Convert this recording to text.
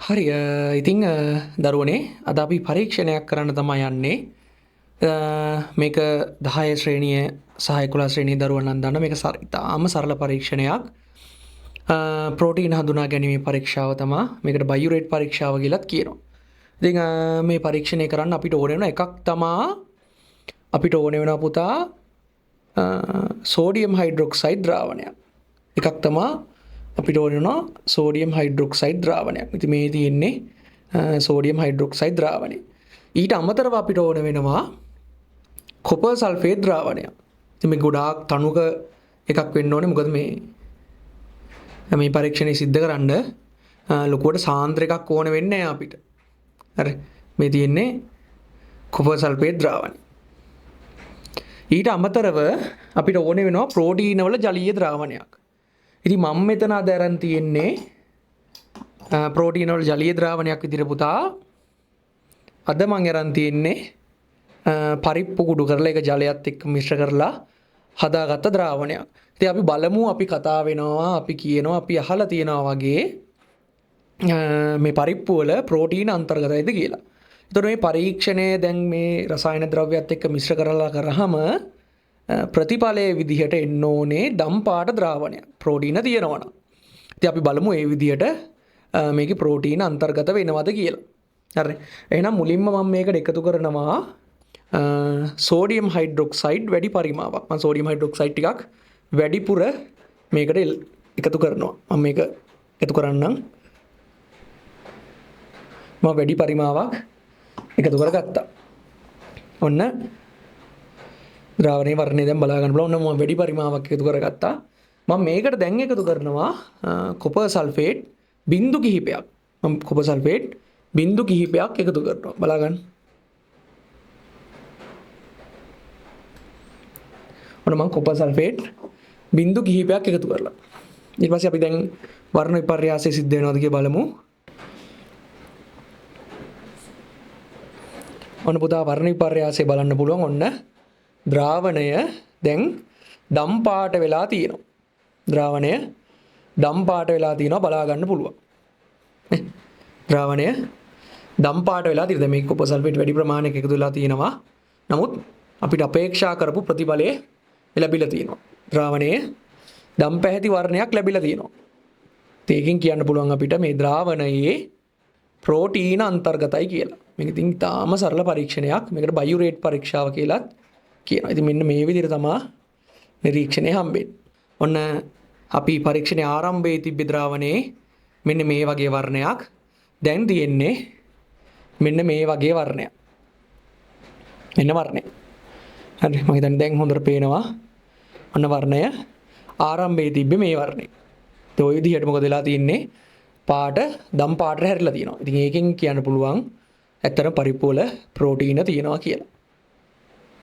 හරි ඉතිං දරුවනේ අද අපි පරීක්ෂණයක් කරන්න තමයි යන්නේ මේක 10 ශ්‍රේණිය සහ 11 ශ්‍රේණියේ දරුවන් නම් දන්න මේක ඉතාම සරල පරීක්ෂණයක් ප්‍රෝටීන් හඳුනා ගැනීමේ පරීක්ෂාව තමයි මේකට බයුරේට් පරීක්ෂාව කියලාත් කියනවා. ඉතින් මේ පරීක්ෂණය කරන්න අපිට ඕන වෙන එකක් තමයි අපිට ඕන වෙන පුතා සෝඩියම් හයිඩ්‍රොක්සයිඩ් ද්‍රාවණයක්. එකක් තමයි අපිට ඕන වෙනවා සෝඩියම් හයිඩ්‍රොක්සයිඩ් ද්‍රාවණයක්. ඉතින් මේ තියෙන්නේ සෝඩියම් හයිඩ්‍රොක්සයිඩ් ද්‍රාවණය. ඊට අමතරව අපිට ඕන වෙනවා කොපර් සල්ෆේට් ද්‍රාවණයක්. ඉතින් මේ ගොඩාක් තනුක එකක් වෙන්න ඕනේ. මොකද මේ පරීක්ෂණය සිද්ධ කරන්න ලොකුවට සාන්ද්‍ර එකක් ඕන වෙන්නේ නැහැ අපිට. හරි. මේ තියෙන්නේ කොපර් සල්ෆේට් ද්‍රාවණය. ඊට අමතරව අපිට ඕන වෙනවා ප්‍රෝටීන වල ජලීය ද්‍රාවණයක්. ඉතින් මම මෙතන අද අරන් තියෙන්නේ ප්‍රෝටීන වල ජලීය ද්‍රාවණයක් විදිහට පුතා. අද මම අරන් තියෙන්නේ පරිප්පු කුඩු කරලා ඒක ජලයත් එක්ක මිශ්‍ර කරලා හදාගත්ත ද්‍රාවණයක්. ඉතින් අපි බලමු අපි කතා වෙනවා අපි කියනවා අපි අහලා තියෙනවා වගේ මේ පරිප්පු වල ප්‍රෝටීන අන්තර්ගතයිද කියලා. එතකොට මේ පරීක්ෂණය දැන් මේ රසායන ද්‍රව්‍යات එක්ක මිශ්‍ර කරලා කරාම ප්‍රතිඵලයේ විදිහට එන්න ඕනේ දම් පාට ද්‍රාවණයක්. ප්‍රෝටීන තියෙනවා නම්. ඉතින් අපි බලමු මේ විදිහට මේකේ ප්‍රෝටීන අන්තර්ගත වෙනවද කියලා. හරි. එහෙනම් මුලින්ම මම මේකට එකතු කරනවා සෝඩියම් හයිඩ්‍රොක්සයිඩ් වැඩි පරිමාවක්. මම සෝඩියම් හයිඩ්‍රොක්සයිඩ් ටිකක් වැඩිපුර මේකට එකතු කරනවා. මම මේක එකතු කරන්නම්. මම වැඩි පරිමාවක් එකතු කරගත්තා. ඔන්න ද්‍රාවණයේ වර්ණය දැන් බලා ගන්න බලන්න. ඔන්න මම වැඩි පරිමාවක් එකතු කරගත්තා. මම මේකට දැන් එකතු කරනවා කොපර් සල්ෆේට් බිංදු කිහිපයක්. මම කොපර් සල්ෆේට් බිංදු කිහිපයක් එකතු කරනවා. බලා ගන්න. ඔන්න මම කොපර් සල්ෆේට් බිංදු කිහිපයක් එකතු කරලා. ඊට පස්සේ අපි දැන් වර්ණ විපර්යාසය සිද්ධ වෙනවද කියලා බලමු. ඔන්න පුතා වර්ණ විපර්යාසය බලන්න පුළුවන්. ඔන්න ද්‍රාවණය දැන් දම් පාට වෙලා තියෙනවා. ද්‍රාවණය දම් පාට වෙලා තියෙනවා බලා ගන්න පුළුවන්. ද්‍රාවණය දම් පාට වෙලා තියෙනවා. මේක කොපර් සල්ෆේට් වැඩි ප්‍රමාණයක එකතු වෙලා තියෙනවා. නමුත් අපිට අපේක්ෂා කරපු ප්‍රතිඵලය ලැබිලා තියෙනවා. ද්‍රාවණයේ දම් පැහැති වර්ණයක් ලැබිලා තියෙනවා. ඒකෙන් කියන්න පුළුවන් අපිට මේ ද්‍රාවණයේ ප්‍රෝටීන අන්තර්ගතයි කියලා. මේක ඉතින් තාම සරල පරීක්ෂණයක්. මේකට බයුරේට් පරීක්ෂාව කියලාත් කියනවා. ඉතින් මෙන්න මේ විදිහට තමයි නිරීක්ෂණය හම්බෙන්නේ. ඔන්න අපි පරීක්ෂණයේ ආරම්භයේ තිබ්බ ද්‍රාවණයේ මෙන්න මේ වගේ වර්ණයක්. දැන් තියෙන්නේ මෙන්න මේ වගේ වර්ණයක්. මෙන්න වර්ණය. හරි මම හිතන්නේ දැන් හොඳට පේනවා. ඔන්න වර්ණය ආරම්භයේ තිබ්බේ මේ වර්ණය. ඒ ඔය විදිහට මොකද වෙලා තියෙන්නේ? පාට දම් පාටට හැරිලා තියෙනවා. ඉතින් ඒකෙන් කියන්න පුළුවන් ඇත්තට පරිප්පු වල ප්‍රෝටීන තියෙනවා කියලා.